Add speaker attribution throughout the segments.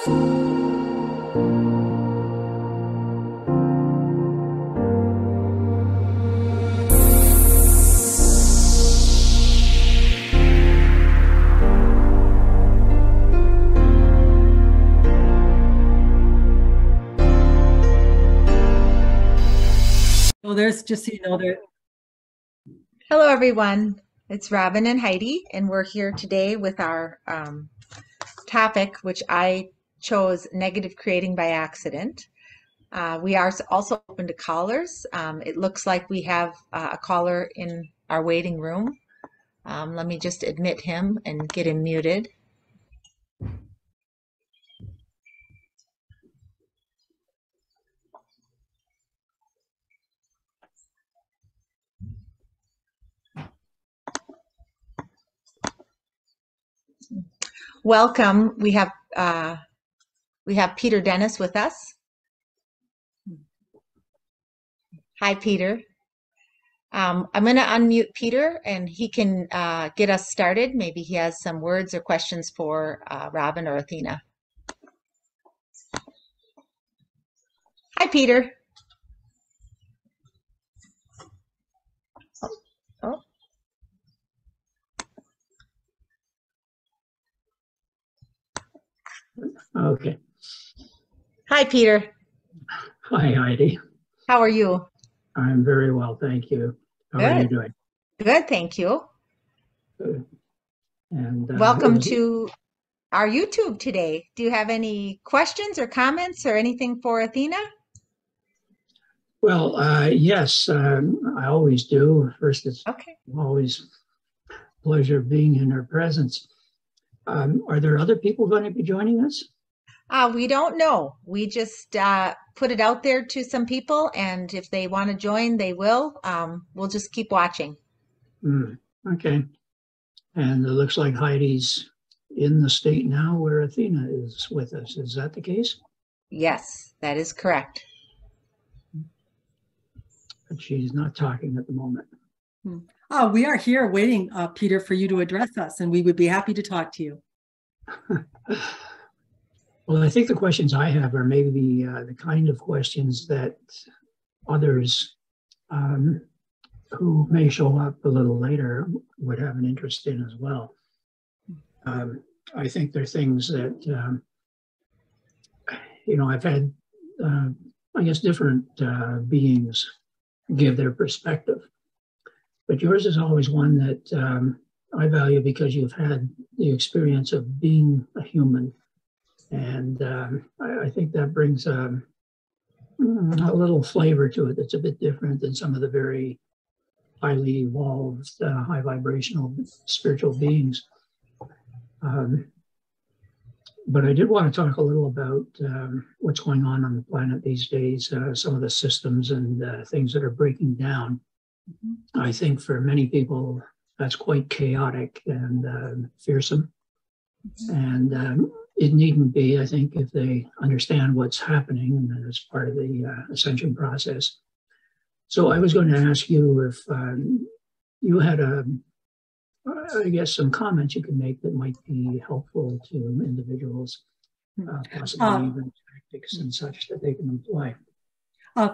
Speaker 1: So there's, just so you know, there.
Speaker 2: Hello, everyone. It's Robin and Heidi, and we're here today with our topic, which I chose negative creating by accident. We are also open to callers. It looks like we have a caller in our waiting room. Let me just admit him and get him muted. Welcome. We have Peter Dennis with us. Hi, Peter. I'm going to unmute Peter, and he can get us started. Maybe he has some words or questions for Robin or Athena. Hi, Peter. Oh.
Speaker 3: Okay.
Speaker 2: Hi, Peter.
Speaker 3: Hi, Heidi.
Speaker 2: How are you?
Speaker 3: I'm very well, thank you. How are you doing?
Speaker 2: Good, thank you.
Speaker 3: Good. And
Speaker 2: welcome to our YouTube today. Do you have any questions or comments or anything for Athena?
Speaker 3: Well, yes, I always do. First, it's always a pleasure being in her presence. Are there other people going to be joining us?
Speaker 2: We don't know. We just put it out there to some people, and if they want to join, they will. We'll just keep watching.
Speaker 3: Okay. And it looks like Heidi's in the state now where Athena is with us. Is that the case?
Speaker 2: Yes, that is correct.
Speaker 3: But she's not talking at the moment.
Speaker 1: We are here waiting, Peter, for you to address us, and we would be happy to talk to you.
Speaker 3: Well, I think the questions I have are maybe the kind of questions that others who may show up a little later would have an interest in as well. I think they're things that, I've had, I guess, different beings give their perspective. But yours is always one that I value because you've had the experience of being a human. And I think that brings a little flavor to it that's a bit different than some of the very highly evolved, high vibrational spiritual beings. But I did want to talk a little about what's going on the planet these days, some of the systems and things that are breaking down. I think for many people, that's quite chaotic and fearsome. And it needn't be, I think, if they understand what's happening and that it's part of the ascension process. So I was going to ask you if you had, I guess, some comments you could make that might be helpful to individuals, possibly even tactics and such that they can employ.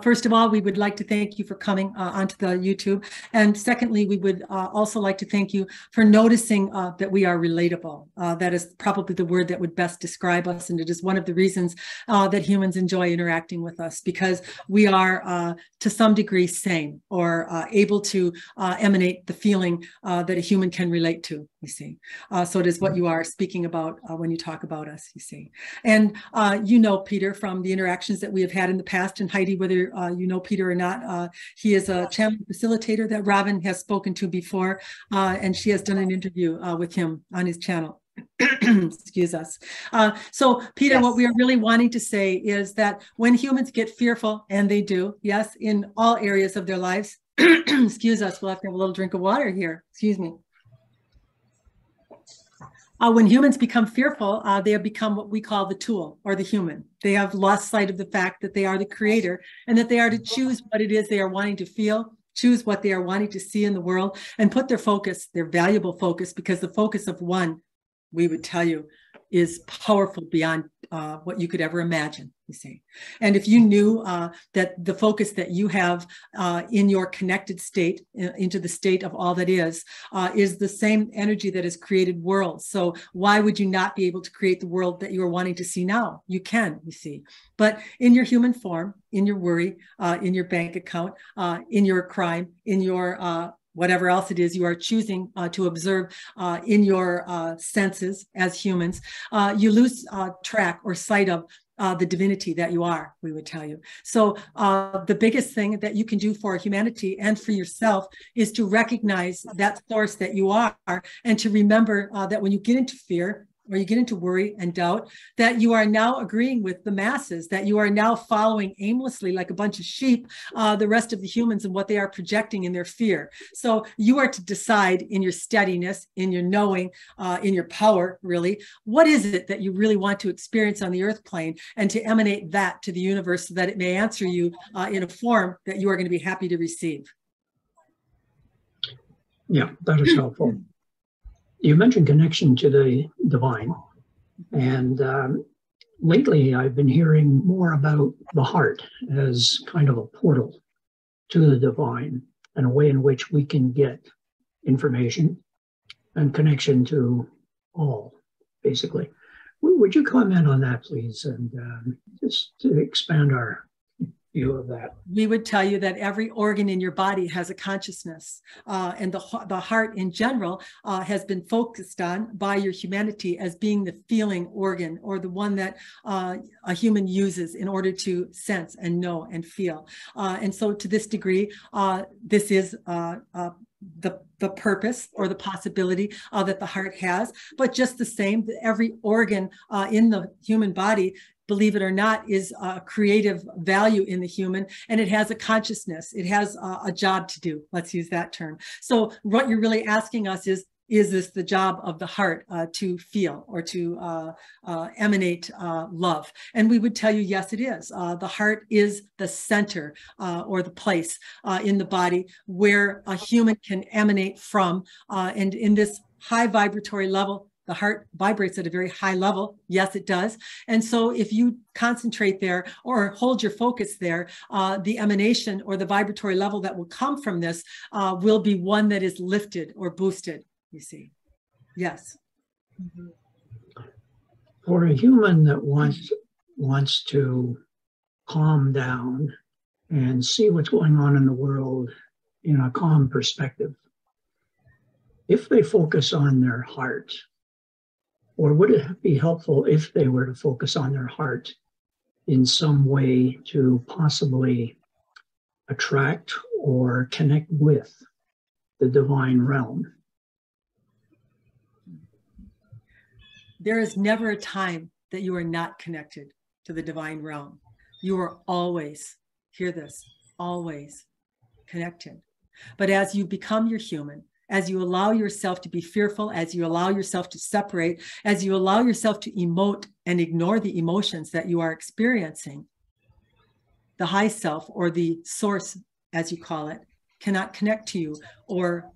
Speaker 1: First of all, we would like to thank you for coming onto the YouTube. And secondly, we would also like to thank you for noticing that we are relatable. That is probably the word that would best describe us. And it is one of the reasons that humans enjoy interacting with us, because we are to some degree sane or able to emanate the feeling that a human can relate to, you see. So it is what you are speaking about when you talk about us, you see. And you know, Peter, from the interactions that we have had in the past, and Heidi, whether you know Peter or not, he is a channel facilitator that Robin has spoken to before, and she has done an interview with him on his channel. Excuse us. So, Peter, yes. What we are really wanting to say is that when humans get fearful, and they do, yes, in all areas of their lives, excuse us, we'll have to have a little drink of water here. Excuse me. When humans become fearful, they have become what we call the tool or the human. They have lost sight of the fact that they are the creator and that they are to choose what it is they are wanting to feel, choose what they are wanting to see in the world, and put their focus, their valuable focus, because the focus of one, we would tell you, is powerful beyond what you could ever imagine, you see. And if you knew that the focus that you have in your connected state, into the state of all that is the same energy that has created worlds. So why would you not be able to create the world that you are wanting to see now? You can, you see. But in your human form, in your worry, in your bank account, in your crime, in your whatever else it is you are choosing to observe in your senses as humans, you lose track or sight of the divinity that you are, we would tell you. So the biggest thing that you can do for humanity and for yourself is to recognize that source that you are, and to remember that when you get into fear, or you get into worry and doubt, that you are now agreeing with the masses, that you are now following aimlessly like a bunch of sheep, the rest of the humans and what they are projecting in their fear. So you are to decide in your steadiness, in your knowing, in your power, really, what is it that you really want to experience on the earth plane, and to emanate that to the universe so that it may answer you in a form that you are going to be happy to receive.
Speaker 3: Yeah, that is helpful. You mentioned connection to the divine, and lately I've been hearing more about the heart as kind of a portal to the divine, and a way in which we can get information and connection to all, basically. Would you comment on that, please, and just to expand our view of that?
Speaker 1: We would tell you that every organ in your body has a consciousness, and the heart in general has been focused on by your humanity as being the feeling organ, or the one that a human uses in order to sense and know and feel. And so to this degree, this is the purpose or the possibility that the heart has. But just the same, every organ in the human body, believe it or not, is a creative value in the human, and it has a consciousness. It has a job to do. Let's use that term. So what you're really asking us is this the job of the heart to feel or to emanate love? And we would tell you, yes, it is. The heart is the center or the place in the body where a human can emanate from. And in this high vibratory level, the heart vibrates at a very high level. Yes, it does. And so if you concentrate there or hold your focus there, the emanation or the vibratory level that will come from this will be one that is lifted or boosted, you see. Yes.
Speaker 2: Mhm.
Speaker 3: For a human that wants to calm down and see what's going on in the world in a calm perspective, if they focus on their heart, or would it be helpful if they were to focus on their heart in some way to possibly attract or connect with the divine realm?
Speaker 1: There is never a time that you are not connected to the divine realm. You are always, hear this, always connected. But as you become your human, as you allow yourself to be fearful, as you allow yourself to separate, as you allow yourself to emote and ignore the emotions that you are experiencing, the high self, or the source, as you call it, cannot connect to you or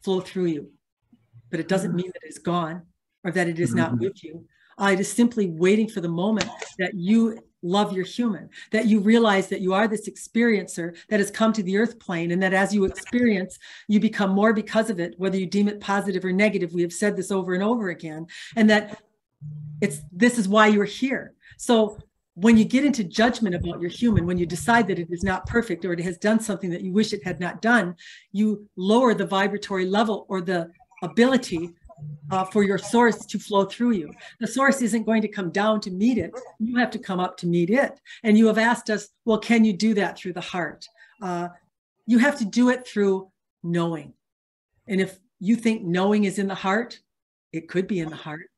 Speaker 1: flow through you. But it doesn't mean that it's gone or that it is not with you. It is simply waiting for the moment that you love your human, that you realize that you are this experiencer that has come to the earth plane, and that as you experience, you become more because of it, whether you deem it positive or negative. We have said this over and over again, and that this is why you're here. So when you get into judgment about your human, when you decide that it is not perfect or it has done something that you wish it had not done, you lower the vibratory level or the ability for your source to flow through you. The source isn't going to come down to meet it. You have to come up to meet it. And you have asked us, well, can you do that through the heart? You have to do it through knowing. And if you think knowing is in the heart, it could be in the heart.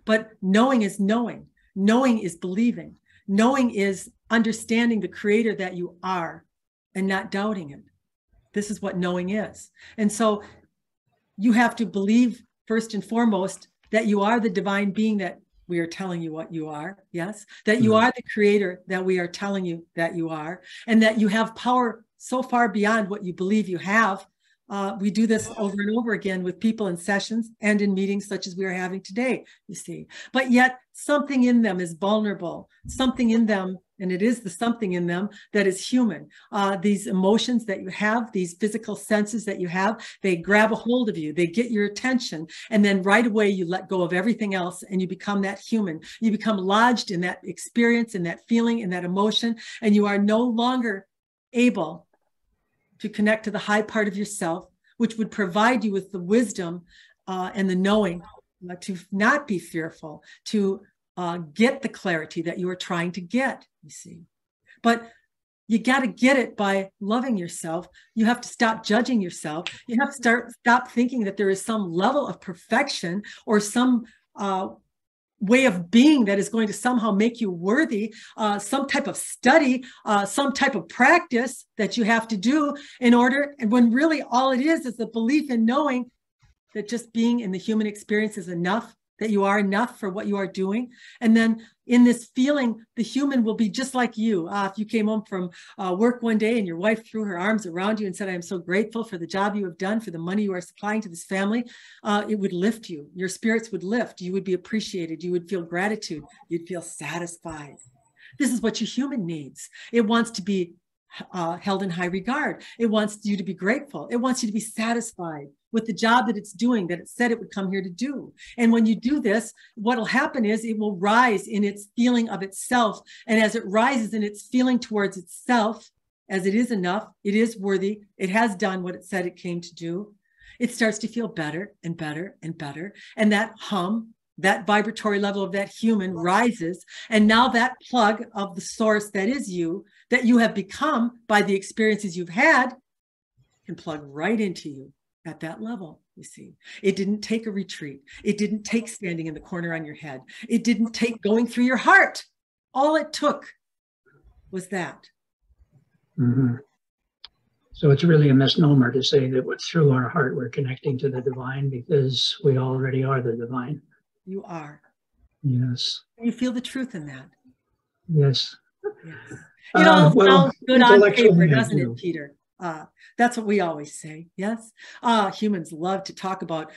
Speaker 1: But knowing is knowing. Knowing is believing. Knowing is understanding the creator that you are and not doubting it. This is what knowing is. And so you have to believe first and foremost that you are the divine being that we are telling you what you are, yes? That you are the creator that we are telling you that you are, and that you have power so far beyond what you believe you have, We do this over and over again with people in sessions and in meetings such as we are having today, you see. But yet something in them is vulnerable, something in them, and it is the something in them that is human. These emotions that you have, these physical senses that you have, they grab a hold of you, they get your attention, and then right away you let go of everything else and you become that human. You become lodged in that experience, in that feeling, in that emotion, and you are no longer able to connect to the high part of yourself, which would provide you with the wisdom and the knowing to not be fearful, to get the clarity that you are trying to get, you see. But you got to get it by loving yourself. You have to stop judging yourself. You have to stop thinking that there is some level of perfection or some way of being that is going to somehow make you worthy, some type of study, some type of practice that you have to do in order, and when really all it is the belief in knowing that just being in the human experience is enough, that you are enough for what you are doing. And then in this feeling, the human will be just like you. If you came home from work one day and your wife threw her arms around you and said, I am so grateful for the job you have done, for the money you are supplying to this family, it would lift you. Your spirits would lift. You would be appreciated. You would feel gratitude. You'd feel satisfied. This is what your human needs. It wants to be held in high regard. It wants you to be grateful. It wants you to be satisfied with the job that it's doing, that it said it would come here to do. And when you do this, what'll happen is it will rise in its feeling of itself. And as it rises in its feeling towards itself, as it is enough, it is worthy, it has done what it said it came to do, it starts to feel better and better and better. And that hum, that vibratory level of that human rises. And now that plug of the source that is you, that you have become by the experiences you've had, can plug right into you at that level, you see. It didn't take a retreat. It didn't take standing in the corner on your head. It didn't take going through your heart. All it took was that.
Speaker 3: Mm-hmm. So it's really a misnomer to say that through our heart we're connecting to the divine, because we already are the divine.
Speaker 1: You are.
Speaker 3: Yes.
Speaker 1: You feel the truth in that.
Speaker 3: Yes.
Speaker 1: Yes. It all sounds good on paper, doesn't it, Peter? That's what we always say, yes? Humans love to talk about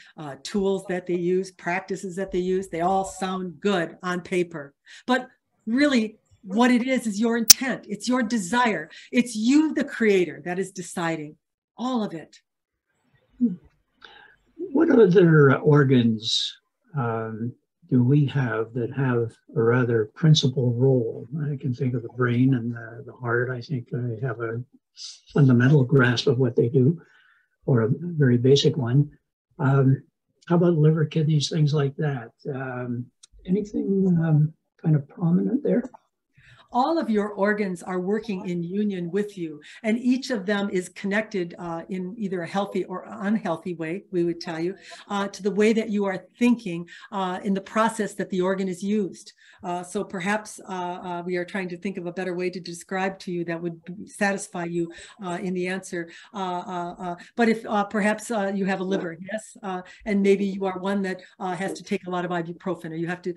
Speaker 1: tools that they use, practices that they use. They all sound good on paper. But really, what it is your intent. It's your desire. It's you, the creator, that is deciding all of it.
Speaker 3: What other organs do we have that have a rather principal role? I can think of the brain and the heart. I think I have a fundamental grasp of what they do, or a very basic one. How about liver, kidneys, things like that? Anything kind of prominent there?
Speaker 1: All of your organs are working in union with you, and each of them is connected in either a healthy or unhealthy way, we would tell you, to the way that you are thinking in the process that the organ is used. So perhaps we are trying to think of a better way to describe to you that would satisfy you in the answer. But if perhaps you have a liver, yes, and maybe you are one that has to take a lot of ibuprofen, or you have to,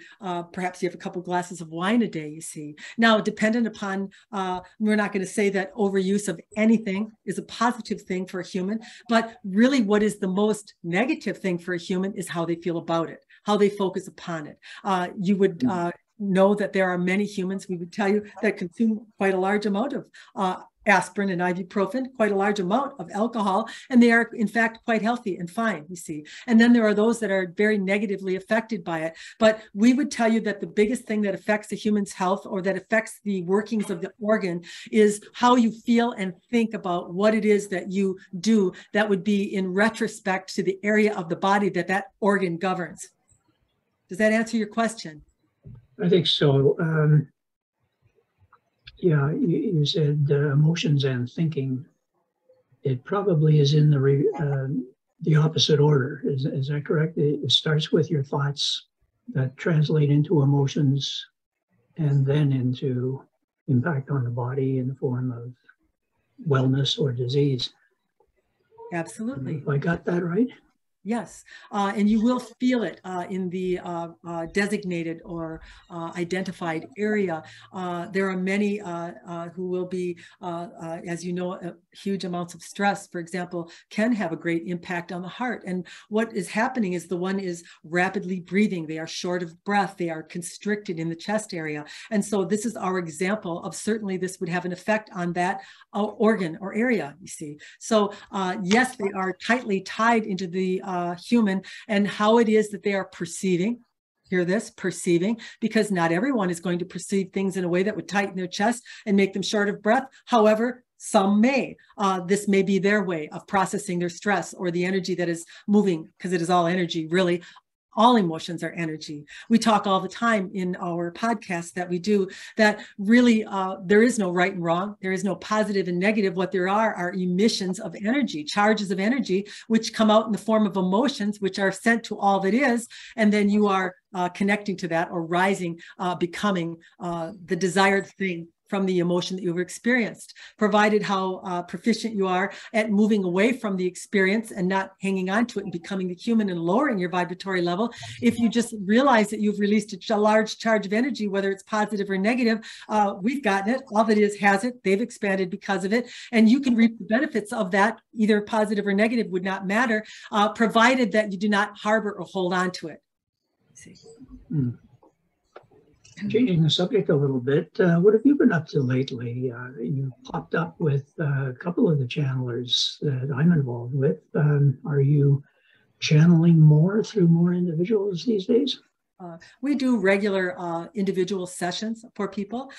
Speaker 1: perhaps you have a couple glasses of wine a day, you see. Now, dependent upon, we're not going to say that overuse of anything is a positive thing for a human, but really what is the most negative thing for a human is how they feel about it, how they focus upon it. You would know that there are many humans, we would tell you, that consume quite a large amount of aspirin and ibuprofen, quite a large amount of alcohol, and they are in fact quite healthy and fine, you see. And then there are those that are very negatively affected by it. But we would tell you that the biggest thing that affects a human's health, or that affects the workings of the organ, is how you feel and think about what it is that you do that would be in retrospect to the area of the body that that organ governs. Does that answer your question?
Speaker 3: I think so. Yeah, you said emotions and thinking. It probably is in the opposite order. Is that correct? It starts with your thoughts that translate into emotions, and then into impact on the body in the form of wellness or disease.
Speaker 1: Absolutely.
Speaker 3: Have I got that right?
Speaker 1: Yes, and you will feel it in the designated or identified area. There are many who will be, as you know, huge amounts of stress, for example, can have a great impact on the heart. And what is happening is the one is rapidly breathing. They are short of breath. They are constricted in the chest area. And so this is our example of certainly this would have an effect on that organ or area, you see. So yes, they are tightly tied into the human and how it is that they are perceiving. Hear this, perceiving, because not everyone is going to perceive things in a way that would tighten their chest and make them short of breath. However, some may. This may be their way of processing their stress or the energy that is moving, because it is all energy, really. All emotions are energy. We talk all the time in our podcast that we do that really there is no right and wrong. There is no positive and negative. What there are emissions of energy, charges of energy, which come out in the form of emotions, which are sent to all that is. And then you are connecting to that or rising, becoming the desired thing from the emotion that you've experienced, provided how proficient you are at moving away from the experience and not hanging on to it and becoming the human and lowering your vibratory level. If you just realize that you've released a large charge of energy, whether it's positive or negative, we've gotten it. All that is has it. They've expanded because of it. And you can reap the benefits of that, either positive or negative would not matter, provided that you do not harbor or hold on to it. See.
Speaker 3: Changing the subject a little bit, what have you been up to lately? You popped up with a couple of the channelers that I'm involved with. Are you channeling more through more individuals these days?
Speaker 1: We do regular individual sessions for people.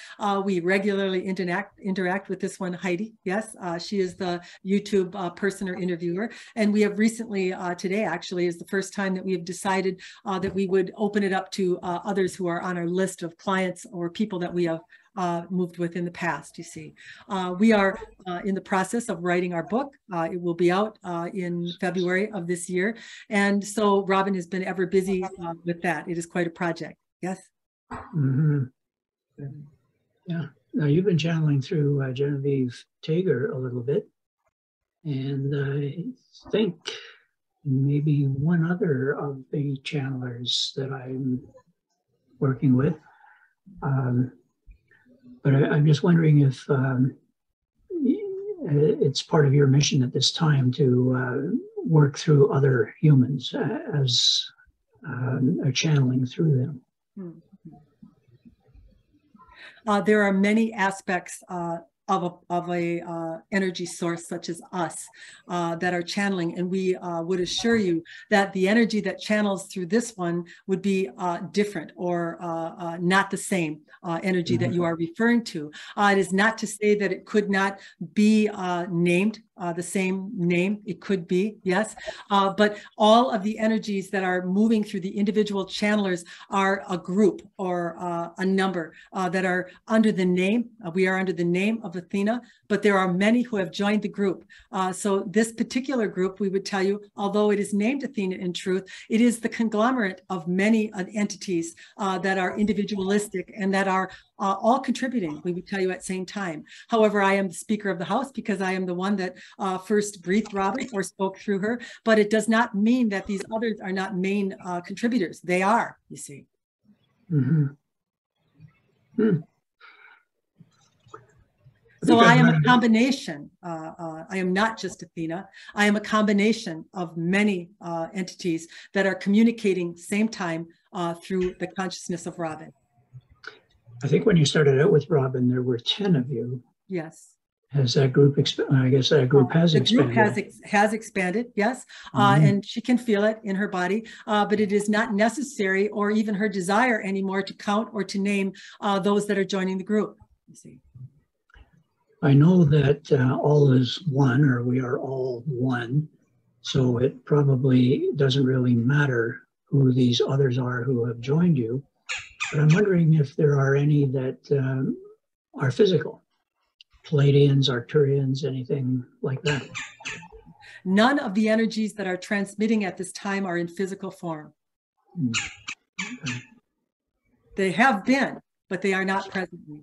Speaker 1: We regularly interact with this one, Heidi. Yes, she is the YouTube person or interviewer. And we have recently, today actually, is the first time that we have decided that we would open it up to others who are on our list of clients or people that we have moved with in the past, you see. We are in the process of writing our book. It will be out in February of this year. And so Robin has been ever busy with that. It is quite a project. Yes?
Speaker 3: Mm-hmm. Yeah. Now you've been channeling through Genevieve Tager a little bit. And I think maybe one other of the channelers that I'm working with. But I'm just wondering if it's part of your mission at this time to work through other humans as a channeling through them.
Speaker 1: There are many aspects of a energy source such as us that are channeling, and we would assure you that the energy that channels through this one would be different or not the same energy that you are referring to. It is not to say that it could not be named the same name. It could be, yes, but all of the energies that are moving through the individual channelers are a group or a number that are under the name. We are under the name of Athena, but there are many who have joined the group. So this particular group, we would tell you, although it is named Athena in truth, it is the conglomerate of many entities that are individualistic and that are all contributing, we would tell you at the same time. However, I am the speaker of the house because I am the one that first breathed Robin or spoke through her, but it does not mean that these others are not main contributors. They are, you see. So I am a combination. I am not just Athena. I am a combination of many entities that are communicating same time through the consciousness of Robin.
Speaker 3: I think when you started out with Robin, there were 10 of you.
Speaker 1: Yes.
Speaker 3: Has that group expanded? I guess that group has expanded.
Speaker 1: The group has expanded, yes. And she can feel it in her body, but it is not necessary or even her desire anymore to count or to name those that are joining the group, you see.
Speaker 3: I know that all is one, or we are all one, so it probably doesn't really matter who these others are who have joined you. But I'm wondering if there are any that are physical, Pleiadians, Arcturians, anything like that.
Speaker 1: None of the energies that are transmitting at this time are in physical form.
Speaker 3: Okay.
Speaker 1: They have been, but they are not presently.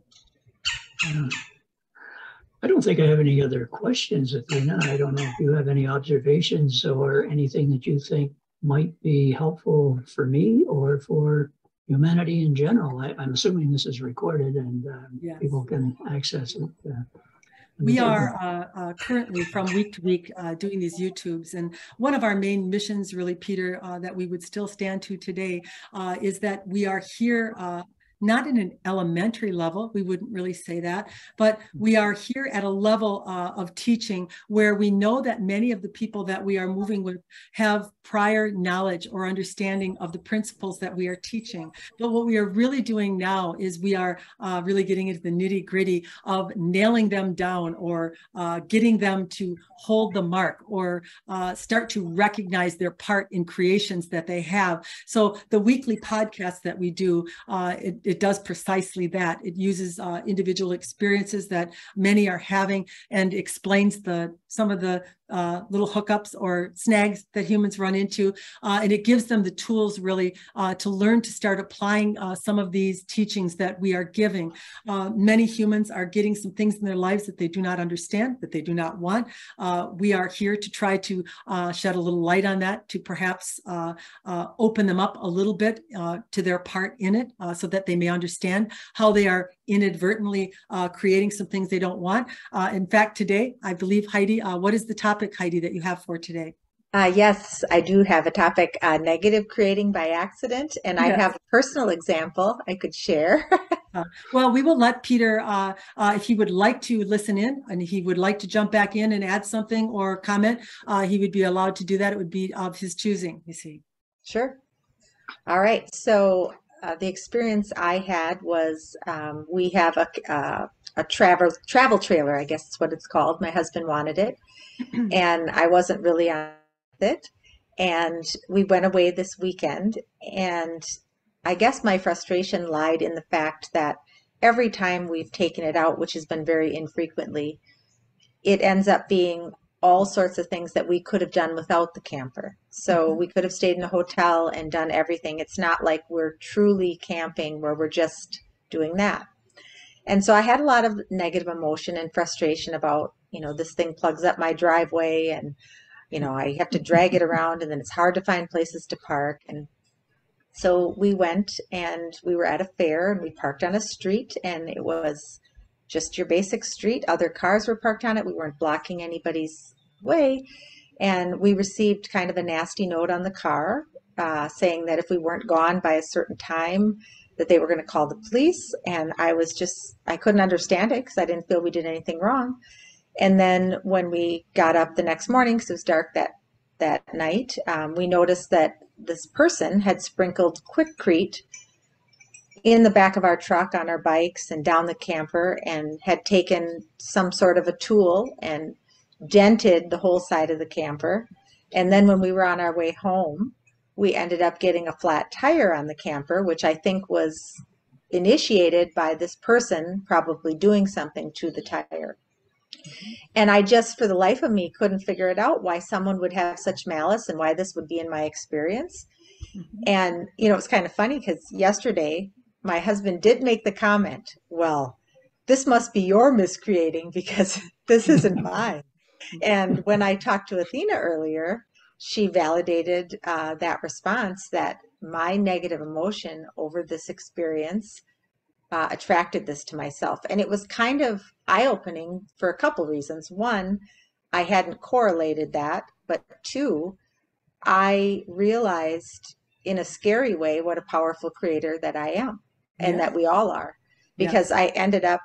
Speaker 3: I don't think I have any other questions, Athena. I don't know if you have any observations or anything that you think might be helpful for me or for humanity in general. I'm assuming this is recorded and
Speaker 1: Yes.
Speaker 3: people can access it.
Speaker 1: We are currently from week to week doing these YouTubes. And one of our main missions, really, Peter, that we would still stand to today is that we are here not in an elementary level, we wouldn't really say that, but we are here at a level of teaching where we know that many of the people that we are moving with have prior knowledge or understanding of the principles that we are teaching. But what we are really doing now is we are really getting into the nitty gritty of nailing them down or getting them to hold the mark or start to recognize their part in creations that they have. So the weekly podcast that we do, it does precisely that. It uses individual experiences that many are having and explains some of the little hookups or snags that humans run into. And it gives them the tools really to learn to start applying some of these teachings that we are giving. Many humans are getting some things in their lives that they do not understand, that they do not want. We are here to try to shed a little light on that, to perhaps open them up a little bit to their part in it so that they may understand how they are inadvertently creating some things they don't want. In fact, today, I believe, Heidi, what is the topic, Heidi, that you have for today?
Speaker 2: Yes, I do have a topic, negative creating by accident, and I have a personal example I could share.
Speaker 1: Well, we will let Peter, if he would like to listen in and he would like to jump back in and add something or comment, he would be allowed to do that. It would be of his choosing, you see.
Speaker 2: Sure. All right. So the experience I had was we have a travel trailer, I guess is what it's called. My husband wanted it, and I wasn't really on it. And we went away this weekend, and I guess my frustration lied in the fact that every time we've taken it out, which has been very infrequently, it ends up being all sorts of things that we could have done without the camper. So we could have stayed in a hotel and done everything. It's not like we're truly camping where we're just doing that. And so I had a lot of negative emotion and frustration about, this thing plugs up my driveway and, I have to drag it around and then it's hard to find places to park. And so we went and we were at a fair and we parked on a street and it was just your basic street. Other cars were parked on it. We weren't blocking anybody's way. And we received kind of a nasty note on the car saying that if we weren't gone by a certain time, that they were going to call the police. And I couldn't understand it because I didn't feel we did anything wrong. And then when we got up the next morning, because it was dark that night, we noticed that this person had sprinkled Quikrete in the back of our truck on our bikes and down the camper and had taken some sort of a tool and dented the whole side of the camper. And then when we were on our way home, we ended up getting a flat tire on the camper, which I think was initiated by this person probably doing something to the tire. And I just, for the life of me, couldn't figure it out why someone would have such malice and why this would be in my experience. And, it's kind of funny because yesterday my husband did make the comment, well, this must be your miscreating because this isn't mine. And when I talked to Athena earlier, she validated that response that my negative emotion over this experience attracted this to myself. And it was kind of eye-opening for a couple reasons. One, I hadn't correlated that, but two, I realized in a scary way what a powerful creator that I am and that we all are, because I ended up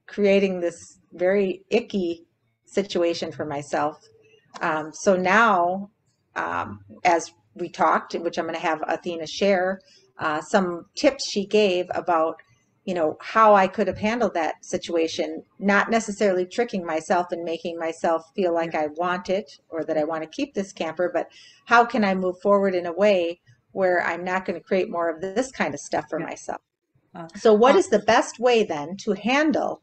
Speaker 2: creating this very icky situation for myself. So now, as we talked, which I'm going to have Athena share some tips she gave about how I could have handled that situation, not necessarily tricking myself and making myself feel like I want it or that I want to keep this camper, but how can I move forward in a way where I'm not going to create more of this kind of stuff for myself. So what is the best way then to handle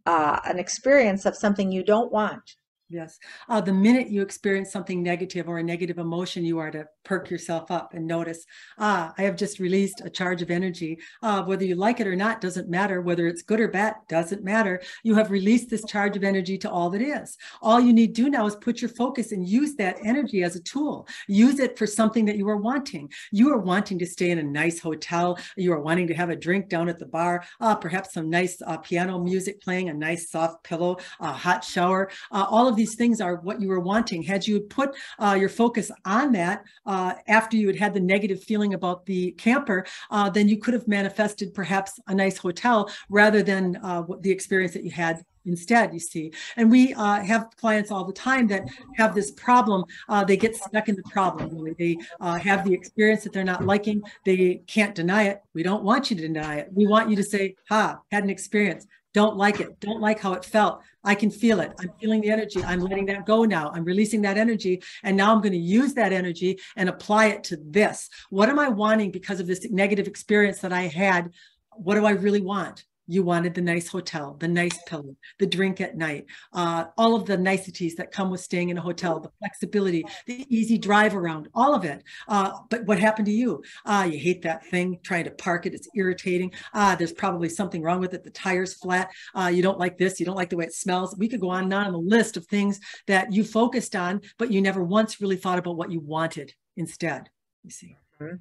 Speaker 2: an experience of something you don't want?
Speaker 1: Yes. The minute you experience something negative or a negative emotion, you are to perk yourself up and notice, I have just released a charge of energy. Whether you like it or not doesn't matter. Whether it's good or bad doesn't matter. You have released this charge of energy to all that is. All you need to do now is put your focus and use that energy as a tool. Use it for something that you are wanting. You are wanting to stay in a nice hotel. You are wanting to have a drink down at the bar, perhaps some nice piano music playing, a nice soft pillow, a hot shower. All of these things are what you were wanting. Had you put your focus on that after you had the negative feeling about the camper, then you could have manifested perhaps a nice hotel rather than the experience that you had instead, you see. And we have clients all the time that have this problem. They get stuck in the problem. Really. They have the experience that they're not liking. They can't deny it. We don't want you to deny it. We want you to say, had an experience. Don't like it. Don't like how it felt. I can feel it. I'm feeling the energy. I'm letting that go now. I'm releasing that energy. And now I'm going to use that energy and apply it to this. What am I wanting because of this negative experience that I had? What do I really want? You wanted the nice hotel, the nice pillow, the drink at night, all of the niceties that come with staying in a hotel, the flexibility, the easy drive around, all of it. But what happened to you? You hate that thing, trying to park it. It's irritating. There's probably something wrong with it. The tire's flat. You don't like this. You don't like the way it smells. We could go on and on a list of things that you focused on, but you never once really thought about what you wanted instead, you see.
Speaker 2: Mm-hmm.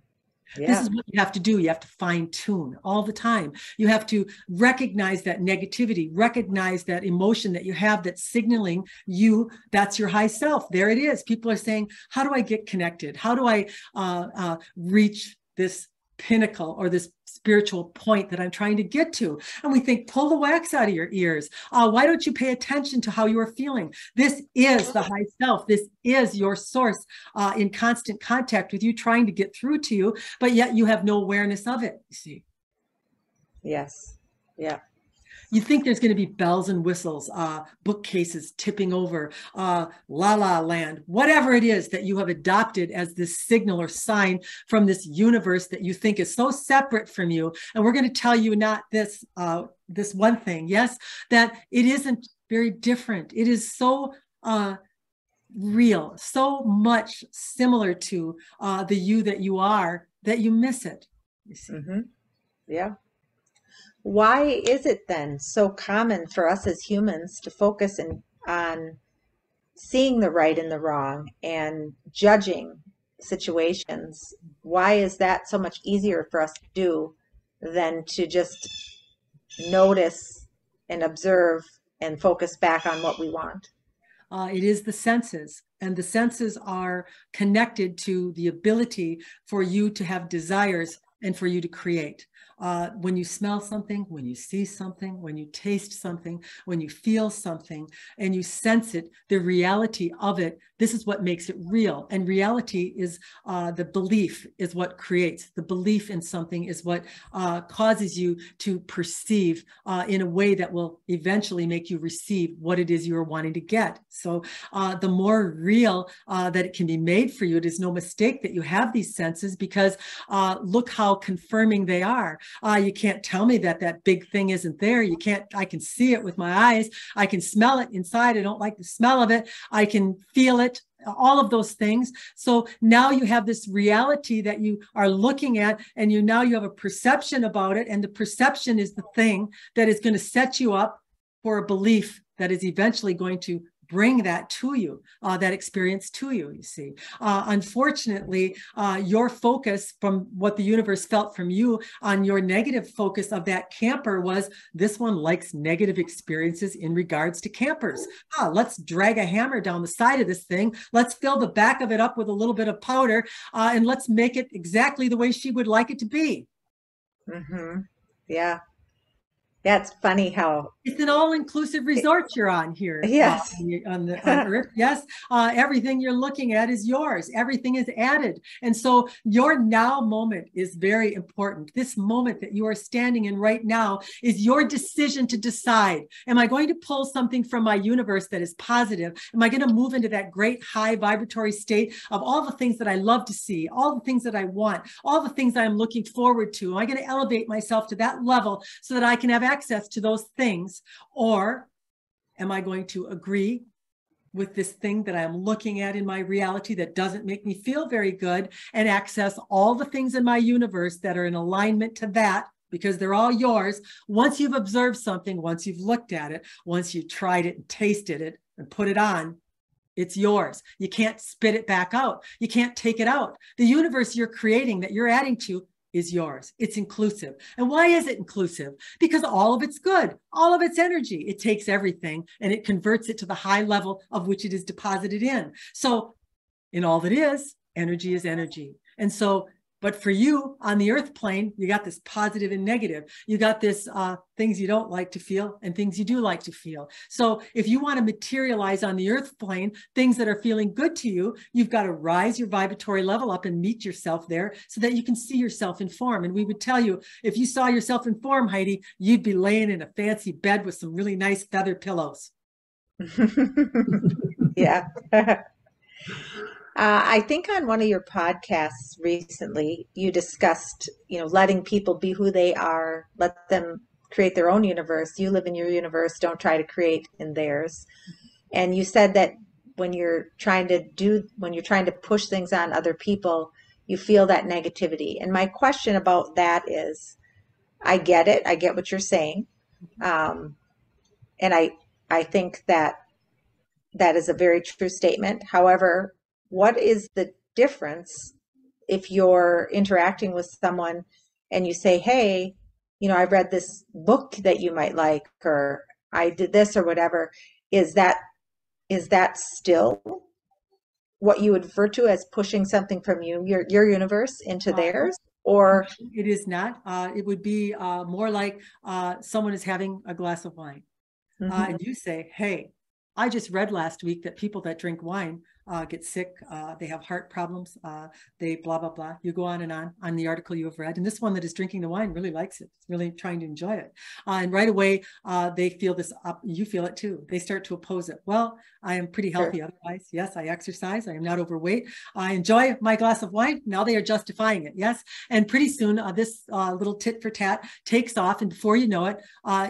Speaker 2: Yeah.
Speaker 1: This is what you have to do. You have to fine tune all the time. You have to recognize that negativity, recognize that emotion that you have that's signaling you, that's your high self. There it is. People are saying, how do I get connected? How do I reach this pinnacle or this spiritual point that I'm trying to get to? And we think, pull the wax out of your ears. Why don't you pay attention to how you are feeling? This is the high self. This is your source in constant contact with you, trying to get through to you, but yet you have no awareness of it, you see.
Speaker 2: Yes. Yeah.
Speaker 1: You think there's going to be bells and whistles, bookcases tipping over, la la land, whatever it is that you have adopted as this signal or sign from this universe that you think is so separate from you. And we're going to tell you not this, this one thing, yes, that it isn't very different. It is so real, so much similar to the you that you are, that you miss it. You see?
Speaker 2: Mm-hmm. Yeah. Why is it then so common for us as humans to focus on seeing the right and the wrong and judging situations? Why is that so much easier for us to do than to just notice and observe and focus back on what we want?
Speaker 1: It is the senses, and the senses are connected to the ability for you to have desires and for you to create. When you smell something, when you see something, when you taste something, when you feel something, and you sense it, the reality of it, this is what makes it real. And reality is the belief is what creates. The belief in something is what causes you to perceive in a way that will eventually make you receive what it is you're wanting to get. So the more real that it can be made for you, it is no mistake that you have these senses, because look how confirming they are. You can't tell me that that big thing isn't there. You can't, I can see it with my eyes. I can smell it inside. I don't like the smell of it. I can feel it, all of those things. So now you have this reality that you are looking at, and now you have a perception about it. And the perception is the thing that is going to set you up for a belief that is eventually going to bring that to you, that experience to you, you see. Unfortunately, your focus from what the universe felt from you on your negative focus of that camper was, this one likes negative experiences in regards to campers. Let's drag a hammer down the side of this thing. Let's fill the back of it up with a little bit of powder, and let's make it exactly the way she would like it to be.
Speaker 2: Mm-hmm. Yeah. Yeah, it's funny how
Speaker 1: it's an all-inclusive resort you're on here.
Speaker 2: Yes.
Speaker 1: On Earth. Yes. Everything you're looking at is yours. Everything is added. And so your now moment is very important. This moment that you are standing in right now is your decision to decide, am I going to pull something from my universe that is positive? Am I going to move into that great high vibratory state of all the things that I love to see, all the things that I want, all the things I'm looking forward to? Am I going to elevate myself to that level so that I can have access to those things? Or am I going to agree, with this thing that I'm looking at in my reality that doesn't make me feel very good, and access all the things in my universe that are in alignment to that, because they're all yours. Once you've observed something, once you've looked at it, once you've tried it and tasted it and put it on, it's yours. You can't spit it back out. You can't take it out. The universe you're creating, that you're adding to, is yours. It's inclusive. And why is it inclusive? Because all of it's good, all of it's energy. It takes everything and it converts it to the high level of which it is deposited in. So in all that is, energy is energy. And so, but for you on the earth plane, you got this positive and negative. You got this things you don't like to feel and things you do like to feel. So if you want to materialize on the earth plane, things that are feeling good to you, you've got to rise your vibratory level up and meet yourself there so that you can see yourself in form. And we would tell you, if you saw yourself in form, Heidi, you'd be laying in a fancy bed with some really nice feather pillows.
Speaker 2: Yeah. I think on one of your podcasts recently, you discussed, letting people be who they are, let them create their own universe. You live in your universe, don't try to create in theirs. And you said that when you're trying to push things on other people, you feel that negativity. And my question about that is, I get it. I get what you're saying. And I think that is a very true statement. However, what is the difference if you're interacting with someone and you say, hey, I read this book that you might like, or I did this or whatever. Is that still what you would refer to as pushing something from your universe into theirs? Or
Speaker 1: it is not. It would be more like someone is having a glass of wine. And you say, hey, I just read last week that people that drink wine get sick, they have heart problems, they blah, blah, blah. You go on the article you have read. And this one that is drinking the wine really likes it. It's really trying to enjoy it. And right away, they feel this up. You feel it too. They start to oppose it. Well, I am pretty healthy otherwise. Yes, I exercise. I am not overweight. I enjoy my glass of wine. Now they are justifying it. Yes. And pretty soon this little tit for tat takes off. And before you know it,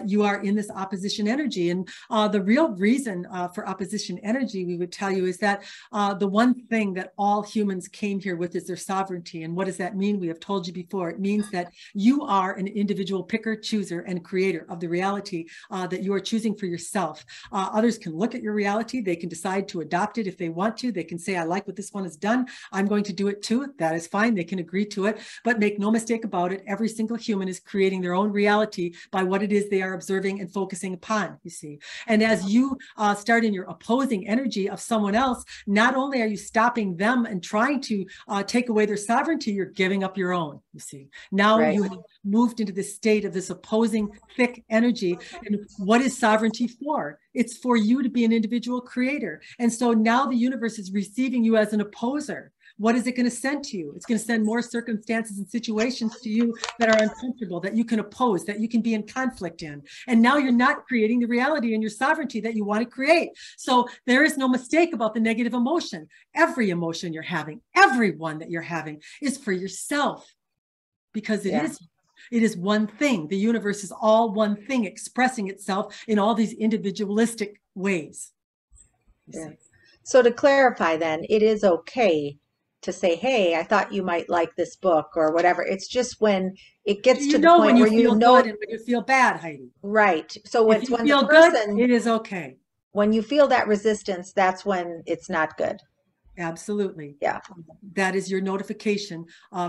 Speaker 1: you are in this opposition energy. And the real reason for opposition energy, we would tell you, is that the one thing that all humans came here with is their sovereignty. And what does that mean? We have told you before. It means that you are an individual picker, chooser, and creator of the reality that you are choosing for yourself. Others can look at your reality. They can decide to adopt it if they want to. They can say, I like what this one has done. I'm going to do it too. That is fine. They can agree to it. But make no mistake about it, every single human is creating their own reality by what it is they are observing and focusing upon, you see. And as you start in your opposing energy of someone else, not only are you stopping them and trying to take away their sovereignty, you're giving up your own, you see. Now you have moved into this state of this opposing thick energy. And what is sovereignty for? It's for you to be an individual creator. And so now the universe is receiving you as an opposer. What is it going to send to you? It's going to send more circumstances and situations to you that are uncomfortable, that you can oppose, that you can be in conflict in. And now you're not creating the reality and your sovereignty that you want to create. So there is no mistake about the negative emotion. Every emotion you're having, every one that you're having is for yourself, because it is one thing. The universe is all one thing expressing itself in all these individualistic ways.
Speaker 2: So to clarify then, it is okay to say, hey, I thought you might like this book or whatever. It's just when it gets to the point where you know
Speaker 1: and when you feel bad, Heidi.
Speaker 2: Right. So when
Speaker 1: you feel the person, good, it is okay.
Speaker 2: When you feel that resistance, that's when it's not good.
Speaker 1: Absolutely.
Speaker 2: Yeah.
Speaker 1: That is your notification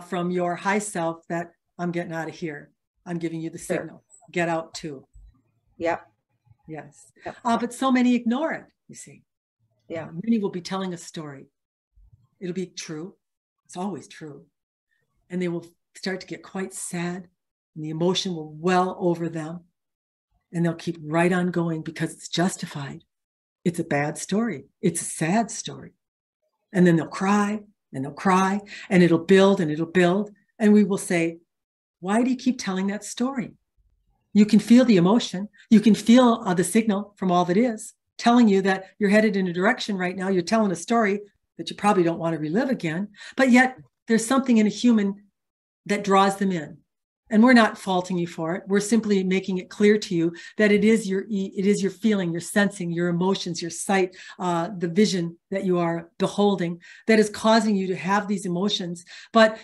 Speaker 1: from your high self that I'm getting out of here. I'm giving you the signal. Get out too.
Speaker 2: Yep.
Speaker 1: Yes. Yep. But so many ignore it, you see.
Speaker 2: Yeah.
Speaker 1: Many will be telling a story. It'll be true. It's always true. And they will start to get quite sad, and the emotion will well over them. And they'll keep right on going because it's justified. It's a bad story. It's a sad story. And then they'll cry and they'll cry, and it'll build and it'll build. And we will say, why do you keep telling that story? You can feel the emotion. You can feel the signal from all that is telling you that you're headed in a direction right now. You're telling a story that you probably don't want to relive again, but yet there's something in a human that draws them in. And we're not faulting you for it. We're simply making it clear to you that it is your feeling, your sensing, your emotions, your sight, the vision that you are beholding that is causing you to have these emotions. But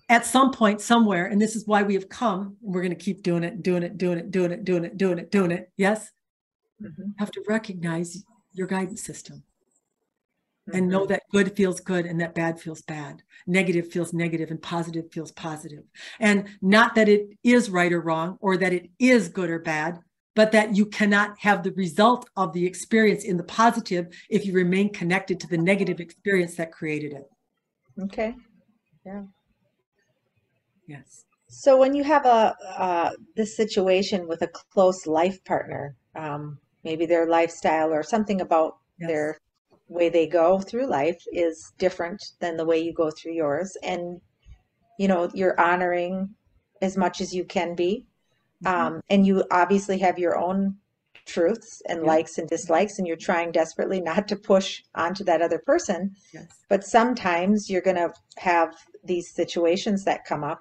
Speaker 1: at some point, somewhere, and this is why we have come, and we're going to keep doing it, doing it, doing it, doing it, doing it, doing it, doing it. Yes? Have to recognize your guidance system and know that good feels good and that bad feels bad. Negative feels negative and positive feels positive. And not that it is right or wrong or that it is good or bad, but that you cannot have the result of the experience in the positive if you remain connected to the negative experience that created it.
Speaker 2: Okay. Yeah.
Speaker 1: Yes.
Speaker 2: So when you have this situation with a close life partner, maybe their lifestyle or something about their way they go through life is different than the way you go through yours, and you're honoring as much as you can be, and you obviously have your own truths and likes and dislikes, and you're trying desperately not to push onto that other person. But sometimes you're going to have these situations that come up.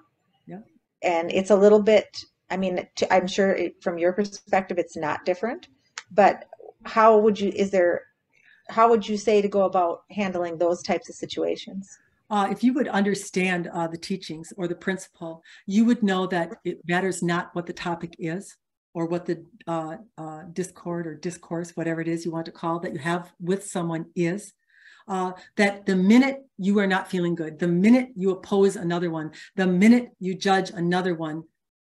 Speaker 2: And it's a little bit, I mean, I'm sure from your perspective, it's not different, but how would you say to go about handling those types of situations?
Speaker 1: If you would understand the teachings or the principle, you would know that it matters not what the topic is or what the discord or discourse, whatever it is you want to call that you have with someone is. That the minute you are not feeling good, the minute you oppose another one, the minute you judge another one,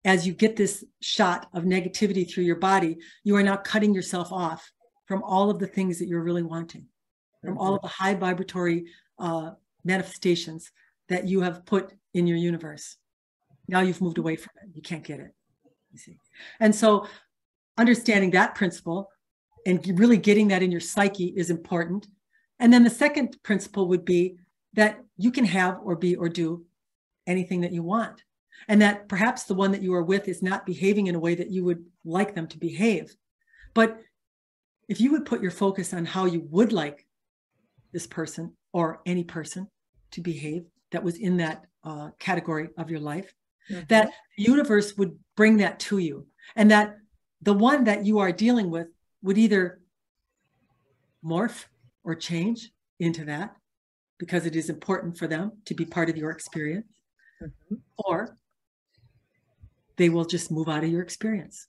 Speaker 1: as you get this shot of negativity through your body, you are now cutting yourself off from all of the things that you're really wanting, from all of the high vibratory manifestations that you have put in your universe. Now you've moved away from it. You can't get it, you see. And so understanding that principle and really getting that in your psyche is important. And then the second principle would be that you can have or be or do anything that you want. And that perhaps the one that you are with is not behaving in a way that you would like them to behave. But if you would put your focus on how you would like this person or any person to behave that was in that category of your life, that the universe would bring that to you. And that the one that you are dealing with would either morph or change into that because it is important for them to be part of your experience, or they will just move out of your experience.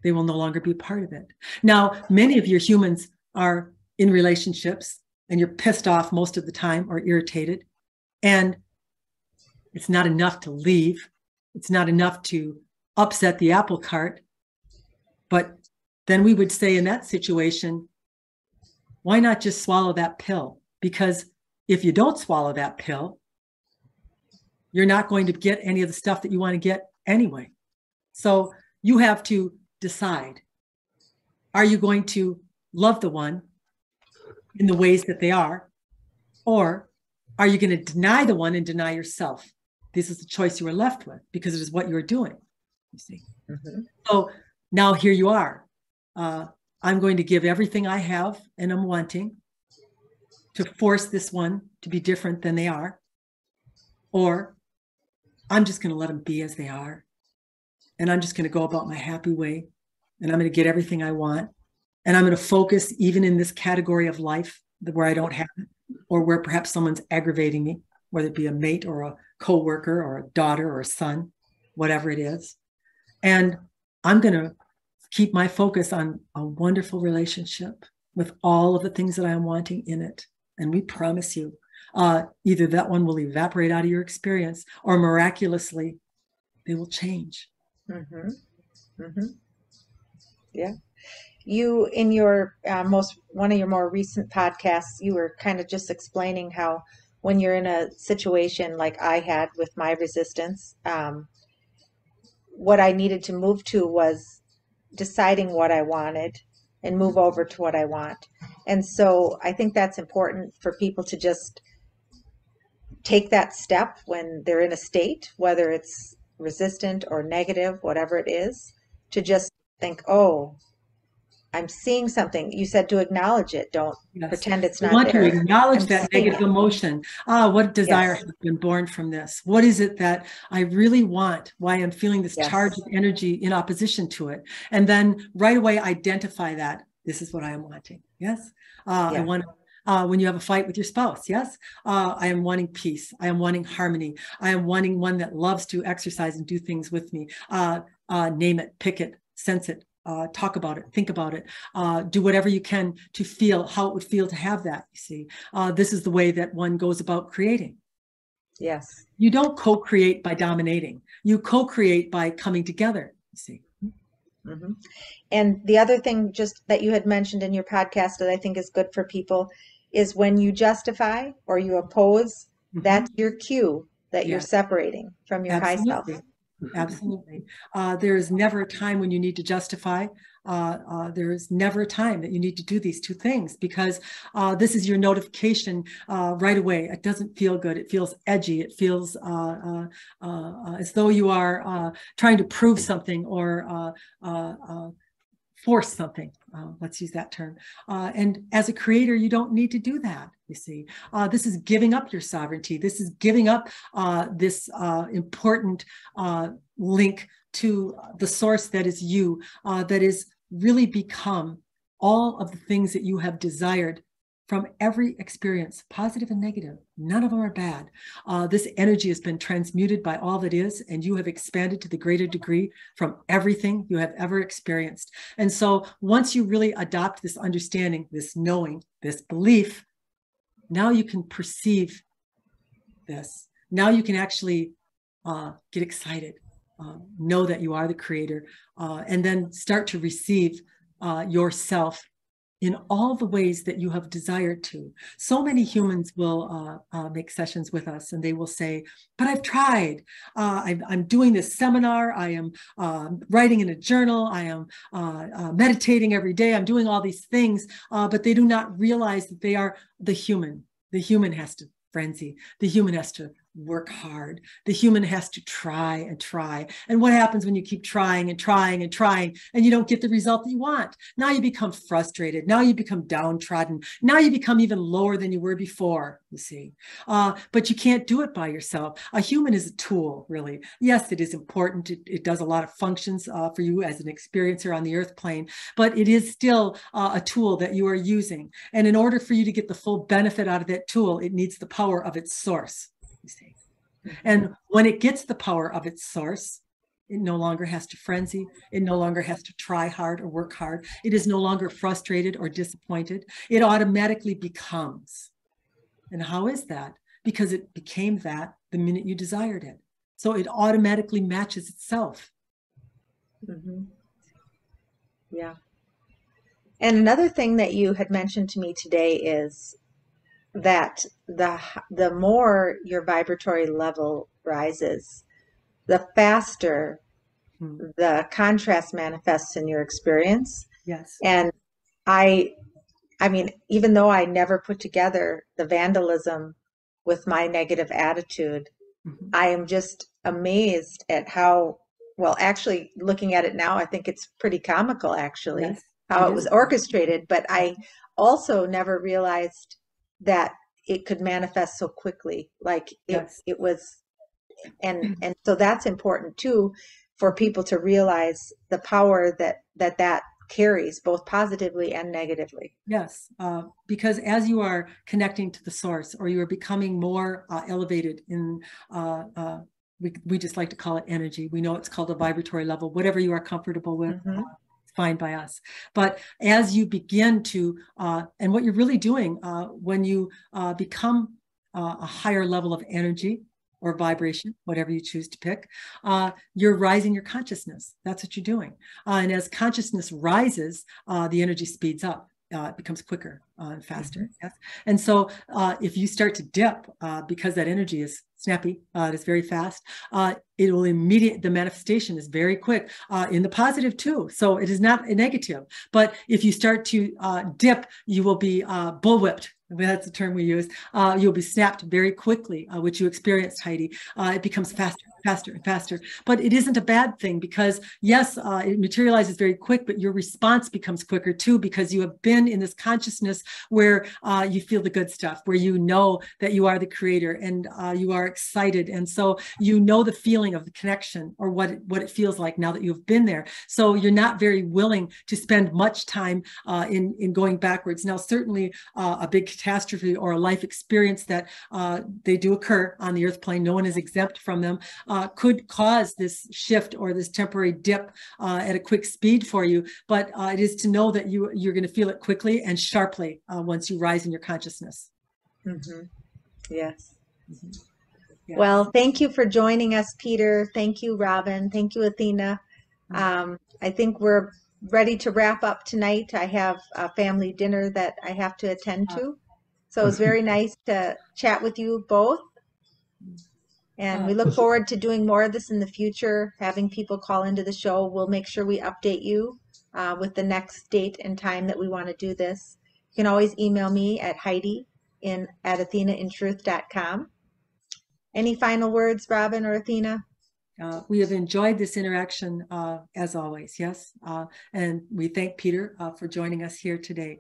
Speaker 1: They will no longer be part of it. Now, many of your humans are in relationships and you're pissed off most of the time or irritated, and it's not enough to leave. It's not enough to upset the apple cart. But then we would say in that situation, why not just swallow that pill? Because if you don't swallow that pill, you're not going to get any of the stuff that you want to get anyway. So you have to decide, are you going to love the one in the ways that they are, or are you going to deny the one and deny yourself? This is the choice you are left with because it is what you're doing, you see. So now here you are. I'm going to give everything I have and I'm wanting to force this one to be different than they are, or I'm just going to let them be as they are, and I'm just going to go about my happy way, and I'm going to get everything I want, and I'm going to focus even in this category of life where I don't have it, or where perhaps someone's aggravating me, whether it be a mate or a coworker or a daughter or a son, whatever it is. And I'm going to keep my focus on a wonderful relationship with all of the things that I'm wanting in it. And we promise you, either that one will evaporate out of your experience or miraculously they will change.
Speaker 2: Yeah. You, in your one of your more recent podcasts, you were kind of just explaining how when you're in a situation like I had with my resistance, what I needed to move to was deciding what I wanted and move over to what I want. And so I think that's important for people to just take that step when they're in a state, whether it's resistant or negative, whatever it is, to just think, oh, I'm seeing something. You said to acknowledge it. Don't
Speaker 1: Yes.
Speaker 2: pretend it's
Speaker 1: We
Speaker 2: not
Speaker 1: want
Speaker 2: there.
Speaker 1: to acknowledge
Speaker 2: I'm
Speaker 1: that
Speaker 2: seeing
Speaker 1: negative
Speaker 2: it.
Speaker 1: emotion. What desire
Speaker 2: Yes.
Speaker 1: has been born from this? What is it that I really want? Why I'm feeling this
Speaker 2: Yes.
Speaker 1: charge of energy in opposition to it? And then right away identify that this is what I am wanting. Yes. I want when you have a fight with your spouse, yes, I am wanting peace. I am wanting harmony. I am wanting one that loves to exercise and do things with me. Name it, pick it, sense it, talk about it, think about it, do whatever you can to feel how it would feel to have that. You see, this is the way that one goes about creating.
Speaker 2: Yes.
Speaker 1: You don't co-create by dominating. You co-create by coming together. You see.
Speaker 2: Mm-hmm. And the other thing just that you had mentioned in your podcast that I think is good for people is when you justify or you oppose, that's your cue that you're separating from your high self.
Speaker 1: Absolutely. There is never a time when you need to justify. There is never a time that you need to do these two things, because this is your notification right away. It doesn't feel good. It feels edgy. It feels as though you are trying to prove something or force something. Let's use that term. And as a creator, you don't need to do that. You see, this is giving up your sovereignty. This is giving up this important link to the source that is you, that is really become all of the things that you have desired from every experience, positive and negative. None of them are bad. This energy has been transmuted by all that is, and you have expanded to the greater degree from everything you have ever experienced. And so once you really adopt this understanding, this knowing, this belief, now you can perceive this. Now you can actually get excited, know that you are the creator, and then start to receive yourself in all the ways that you have desired to. So many humans will make sessions with us and they will say, but I've tried. I'm doing this seminar. I am writing in a journal. I am meditating every day. I'm doing all these things, but they do not realize that they are the human. The human has to frenzy. The human has to work hard. The human has to try and try. And what happens when you keep trying and trying and trying and you don't get the result that you want? Now you become frustrated. Now you become downtrodden. Now you become even lower than you were before, you see. But you can't do it by yourself. A human is a tool, really. Yes, it is important. It does a lot of functions for you as an experiencer on the earth plane, but it is still a tool that you are using. And in order for you to get the full benefit out of that tool, it needs the power of its source. You see. And when it gets the power of its source, it no longer has to frenzy. It no longer has to try hard or work hard. It is no longer frustrated or disappointed. It automatically becomes. And how is that? Because it became that the minute you desired it. So it automatically matches itself.
Speaker 2: Mm-hmm. Yeah. And another thing that you had mentioned to me today is that the more your vibratory level rises, the faster the contrast manifests in your experience.
Speaker 1: Yes.
Speaker 2: And I mean, even though I never put together the vandalism with my negative attitude, I am just amazed at how, well, actually looking at it now, I think it's pretty comical, actually, how it was orchestrated. But I also never realized that it could manifest so quickly. Like it was, and so that's important too, for people to realize the power that carries, both positively and negatively.
Speaker 1: Yes, because as you are connecting to the source, or you are becoming more elevated in, we just like to call it energy. We know it's called a vibratory level, whatever you are comfortable with. Fine by us. But as you begin to, and what you're really doing when you become a higher level of energy or vibration, whatever you choose to pick, you're rising your consciousness. That's what you're doing. And as consciousness rises, the energy speeds up. It becomes quicker and faster. Yes. And so if you start to dip, because that energy is snappy, it is very fast, it will the manifestation is very quick, in the positive too. So it is not a negative, but if you start to dip, you will be bullwhipped That's the term we use. You'll be snapped very quickly, which you experienced, Heidi. It becomes faster, faster, and faster. But it isn't a bad thing because, yes, it materializes very quick, but your response becomes quicker too because you have been in this consciousness where you feel the good stuff, where you know that you are the creator and you are excited. And so you know the feeling of the connection or what it feels like now that you've been there. So you're not very willing to spend much time in going backwards. Now, certainly a big catastrophe or a life experience that they do occur on the earth plane, no one is exempt from them, could cause this shift or this temporary dip at a quick speed for you. But it is to know that you're going to feel it quickly and sharply once you rise in your consciousness.
Speaker 2: Mm-hmm. Yes.
Speaker 1: Mm-hmm. Yeah.
Speaker 2: Well, thank you for joining us, Peter. Thank you, Robin. Thank you, Athena. I think we're ready to wrap up tonight. I have a family dinner that I have to attend to. So it was very nice to chat with you both. And we look forward to doing more of this in the future, having people call into the show. We'll make sure we update you with the next date and time that we want to do this. You can always email me at heidi@athenaintruth.com. Any final words, Robin or Athena?
Speaker 1: We have enjoyed this interaction as always, yes. And we thank Peter for joining us here today.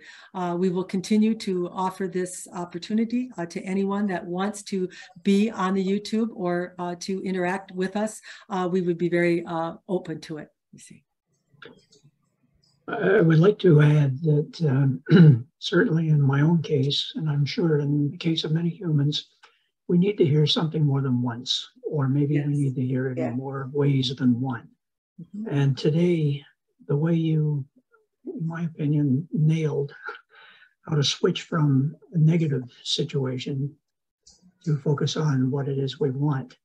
Speaker 1: We will continue to offer this opportunity to anyone that wants to be on the YouTube or to interact with us. We would be very open to it, you see.
Speaker 3: I would like to add that certainly in my own case, and I'm sure in the case of many humans, we need to hear something more than once, or maybe we need to hear it in more ways than one. Mm-hmm. And today, the way you, in my opinion, nailed how to switch from a negative situation to focus on what it is we want,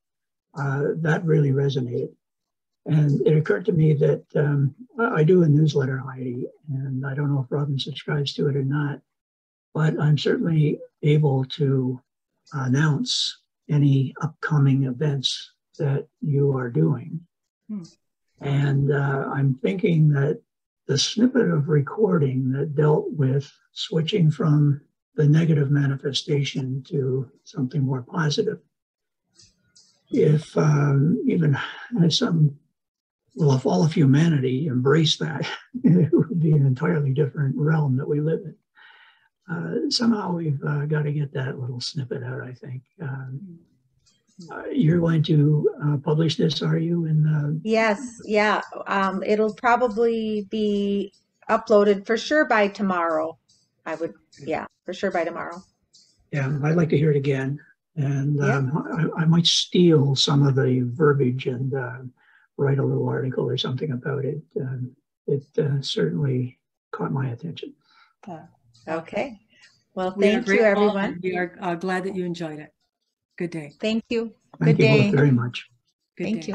Speaker 3: that really resonated. And it occurred to me that I do a newsletter, Heidi, and I don't know if Robin subscribes to it or not, but I'm certainly able to announce any upcoming events that you are doing. And I'm thinking that the snippet of recording that dealt with switching from the negative manifestation to something more positive, if even if all of humanity embraced that, it would be an entirely different realm that we live in. Somehow we've got to get that little snippet out, I think. You're going to publish this, are you?
Speaker 2: Yes, yeah. It'll probably be uploaded for sure by tomorrow. For sure by tomorrow.
Speaker 3: Yeah, I'd like to hear it again. And I might steal some of the verbiage and write a little article or something about it. It certainly caught my attention.
Speaker 2: Okay. Well, thank you, everyone.
Speaker 1: We are glad that you enjoyed it. Good day.
Speaker 2: Thank you.
Speaker 3: Thank you both very much.
Speaker 1: Good day.